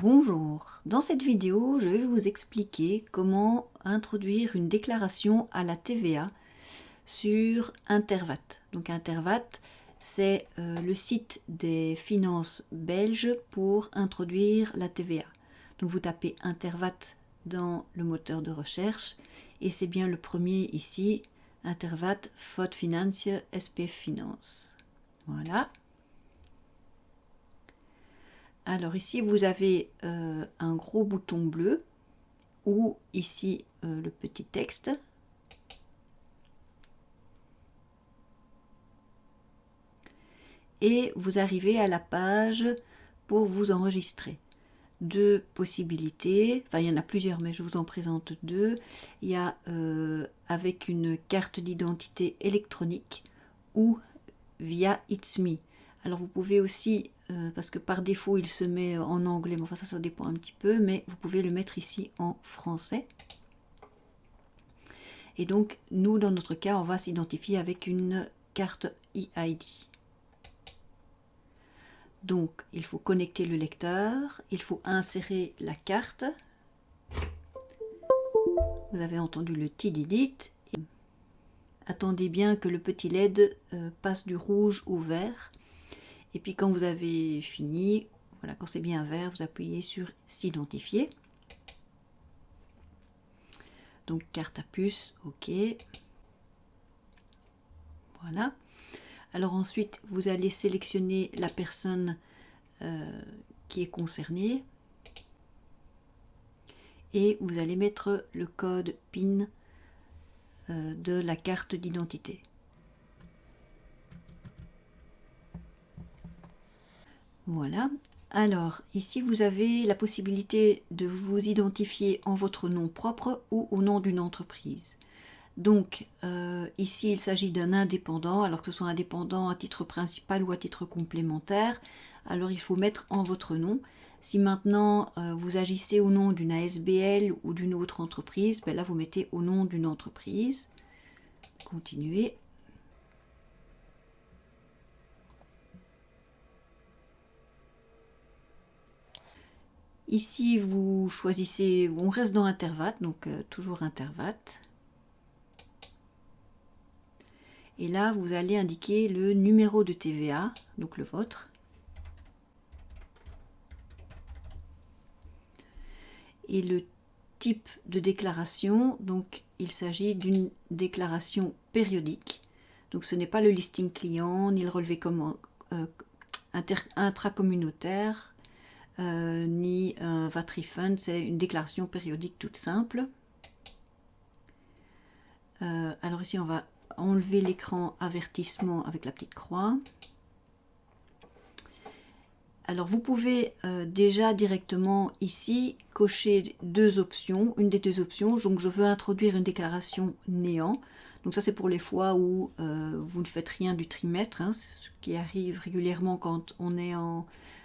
Bonjour, dans cette vidéo je vais vous expliquer comment introduire une déclaration à la TVA sur Intervat. Donc Intervat c'est le site des finances belges pour introduire la TVA. Donc vous tapez Intervat dans le moteur de recherche et c'est bien le premier ici, Intervat FOD Financiën SPF Finance. Voilà. Alors ici vous avez un gros bouton bleu ou ici le petit texte. Et vous arrivez à la page pour vous enregistrer. Deux possibilités, enfin il y en a plusieurs mais je vous en présente deux. Il y a avec une carte d'identité électronique ou via It's Me. Alors vous pouvez aussi, parce que par défaut il se met en anglais, mais enfin ça dépend un petit peu, mais vous pouvez le mettre ici en français. Et donc nous dans notre cas on va s'identifier avec une carte e-ID. Donc il faut connecter le lecteur, il faut insérer la carte. Vous avez entendu le tididit. Attendez bien que le petit LED passe du rouge au vert. Et puis quand vous avez fini, voilà, quand c'est bien vert, vous appuyez sur s'identifier. Donc carte à puce, ok. Voilà. Alors ensuite, vous allez sélectionner la personne qui est concernée. Et vous allez mettre le code PIN de la carte d'identité. Voilà. Alors, ici, vous avez la possibilité de vous identifier en votre nom propre ou au nom d'une entreprise. Donc, ici, il s'agit d'un indépendant, alors que ce soit indépendant à titre principal ou à titre complémentaire. Alors, il faut mettre en votre nom. Si maintenant, vous agissez au nom d'une ASBL ou d'une autre entreprise, ben là, vous mettez au nom d'une entreprise. Continuez. Ici, vous choisissez, on reste dans Intervat, donc toujours Intervat. Et là, vous allez indiquer le numéro de TVA, donc le vôtre. Et le type de déclaration, donc il s'agit d'une déclaration périodique. Donc ce n'est pas le listing client, ni le relevé intracommunautaire, ni un VAT refund, c'est une déclaration périodique toute simple. Alors ici on va enlever l'écran avertissement avec la petite croix. Alors vous pouvez déjà directement ici cocher deux options, une des deux options. Donc je veux introduire une déclaration néant. Donc ça c'est pour les fois où vous ne faites rien du trimestre, hein, ce qui arrive régulièrement quand on est en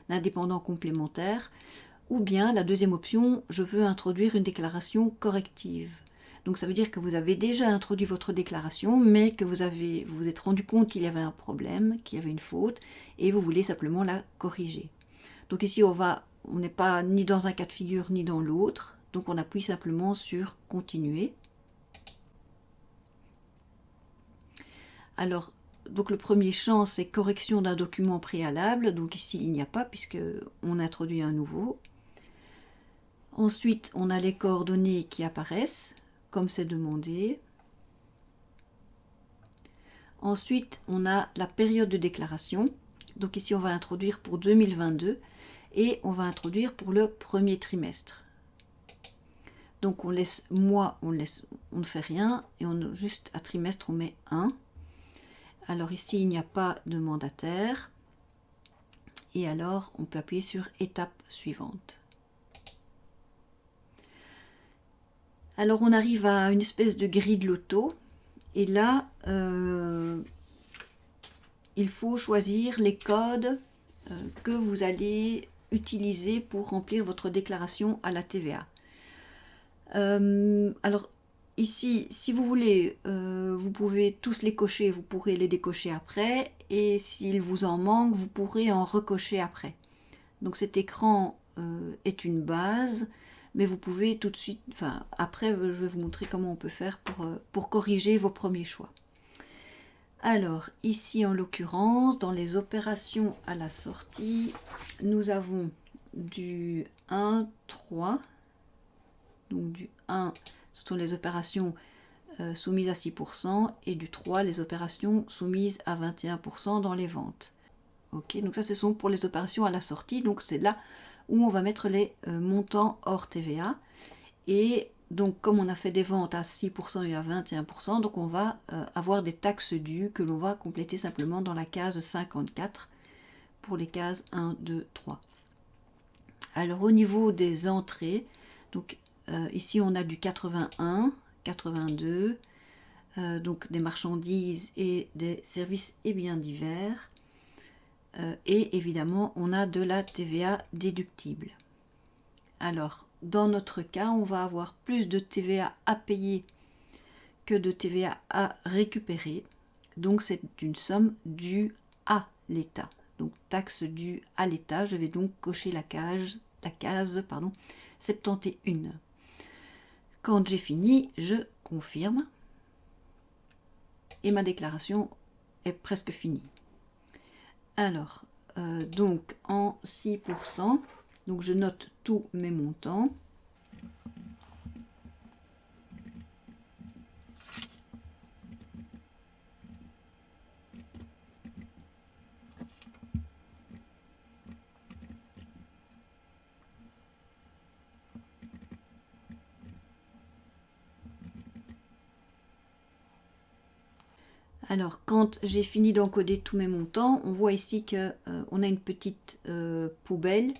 indépendant complémentaire. Ou bien la deuxième option, je veux introduire une déclaration corrective. Donc ça veut dire que vous avez déjà introduit votre déclaration, mais que vous vous êtes rendu compte qu'il y avait un problème, qu'il y avait une faute, et vous voulez simplement la corriger. Donc ici, on n'est pas ni dans un cas de figure ni dans l'autre, donc on appuie simplement sur continuer. Alors, donc le premier champ, c'est correction d'un document préalable, donc ici il n'y a pas puisque on introduit un nouveau. Ensuite, on a les coordonnées qui apparaissent, comme c'est demandé. Ensuite, on a la période de déclaration. Donc ici, on va introduire pour 2022 et on va introduire pour le premier trimestre. Donc on laisse mois, on ne fait rien et juste à trimestre, on met 1. Alors ici, il n'y a pas de mandataire. Et alors, on peut appuyer sur étape suivante. Alors on arrive à une espèce de grille de loto et là il faut choisir les codes que vous allez utiliser pour remplir votre déclaration à la TVA. Alors ici, si vous voulez, vous pouvez tous les cocher, vous pourrez les décocher après, et s'il vous en manque, vous pourrez en recocher après. Donc cet écran est une base, mais vous pouvez tout de suite, enfin après je vais vous montrer comment on peut faire pour corriger vos premiers choix. Alors ici en l'occurrence, dans les opérations à la sortie, nous avons du 1, 3, donc du 1, ce sont les opérations soumises à 6%, et du 3, les opérations soumises à 21% dans les ventes. Ok, donc ça ce sont pour les opérations à la sortie, donc c'est là où on va mettre les montants hors TVA. Et donc comme on a fait des ventes à 6% et à 21%, donc on va avoir des taxes dues que l'on va compléter simplement dans la case 54 pour les cases 1, 2, 3. Alors au niveau des entrées, donc ici on a du 81, 82, donc des marchandises et des services et biens divers. Et évidemment, on a de la TVA déductible. Alors, dans notre cas, on va avoir plus de TVA à payer que de TVA à récupérer. Donc, c'est une somme due à l'État. Donc, taxe due à l'État. Je vais donc cocher la case 71. Quand j'ai fini, je confirme. Et ma déclaration est presque finie. Alors, donc en 6%, donc je note tous mes montants. Alors, quand j'ai fini d'encoder tous mes montants, on voit ici que on a une petite poubelle.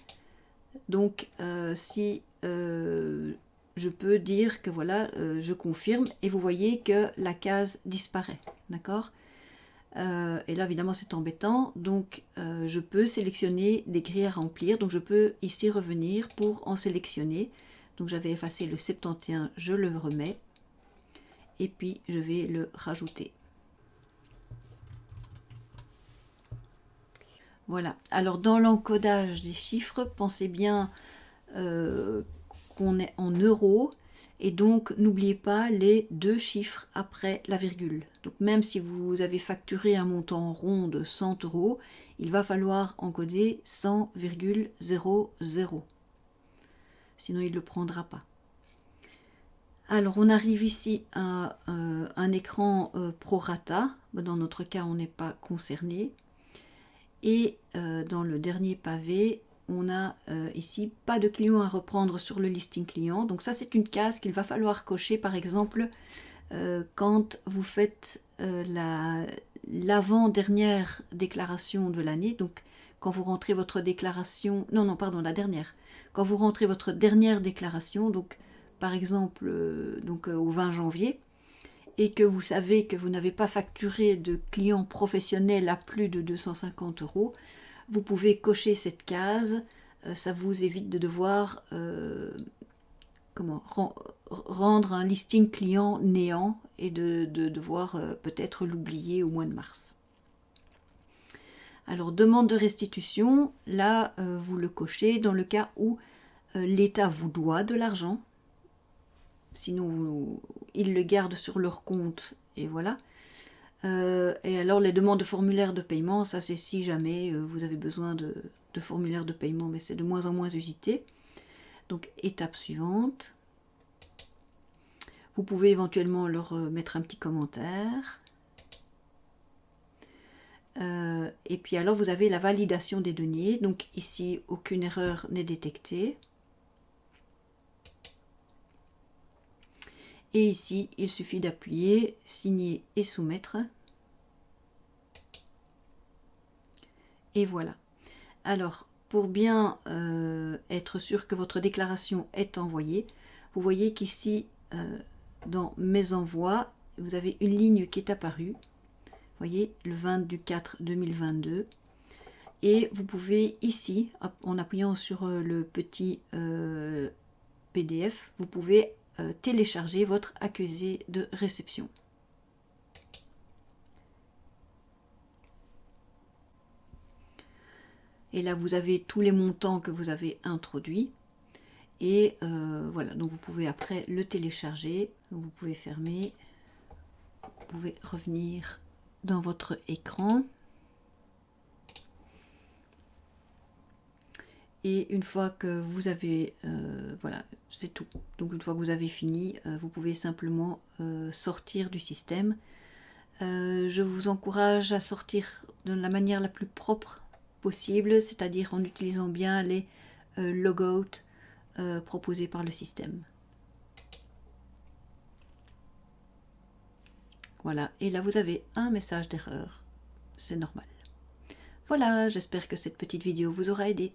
Donc, si je peux dire que voilà, je confirme, et vous voyez que la case disparaît, d'accord? Et là, évidemment, c'est embêtant. Donc, je peux sélectionner des grilles à remplir. Donc, je peux ici revenir pour en sélectionner. Donc, j'avais effacé le 71, je le remets. Et puis, je vais le rajouter. Voilà. Alors, dans l'encodage des chiffres, pensez bien qu'on est en euros. Et donc, n'oubliez pas les 2 chiffres après la virgule. Donc, même si vous avez facturé un montant rond de 100 €, il va falloir encoder 100,00. Sinon, il ne le prendra pas. Alors, on arrive ici à un écran prorata. Dans notre cas, on n'est pas concerné. Et dans le dernier pavé, on a ici pas de clients à reprendre sur le listing client. Donc ça, c'est une case qu'il va falloir cocher, par exemple, quand vous faites l'avant-dernière déclaration de l'année. Donc quand vous rentrez votre déclaration, non, pardon, la dernière. Quand vous rentrez votre dernière déclaration, donc par exemple au 20 janvier, et que vous savez que vous n'avez pas facturé de clients professionnels à plus de 250 €, vous pouvez cocher cette case. Ça vous évite de devoir rendre un listing client néant et de devoir peut-être l'oublier au mois de mars. Alors, demande de restitution, là, vous le cochez dans le cas où l'État vous doit de l'argent. Sinon, ils le gardent sur leur compte et voilà. Et alors, les demandes de formulaires de paiement, ça c'est si jamais vous avez besoin de formulaires de paiement, mais c'est de moins en moins usité. Donc, étape suivante. Vous pouvez éventuellement leur mettre un petit commentaire. Et puis alors, vous avez la validation des données. Donc ici, aucune erreur n'est détectée. Et ici, il suffit d'appuyer, signer et soumettre. Et voilà. Alors, pour bien être sûr que votre déclaration est envoyée, vous voyez qu'ici, dans mes envois, vous avez une ligne qui est apparue. Vous voyez, le 20/4/2022. Et vous pouvez ici, en appuyant sur le petit PDF, vous pouvez télécharger votre accusé de réception. Et là, vous avez tous les montants que vous avez introduits. Et voilà, donc vous pouvez après le télécharger. Donc vous pouvez fermer. Vous pouvez revenir dans votre écran. Et une fois que vous avez, voilà, c'est tout. Donc une fois que vous avez fini, vous pouvez simplement sortir du système. Je vous encourage à sortir de la manière la plus propre possible, c'est-à-dire en utilisant bien les logouts proposés par le système. Voilà, et là vous avez un message d'erreur, c'est normal. Voilà, j'espère que cette petite vidéo vous aura aidé.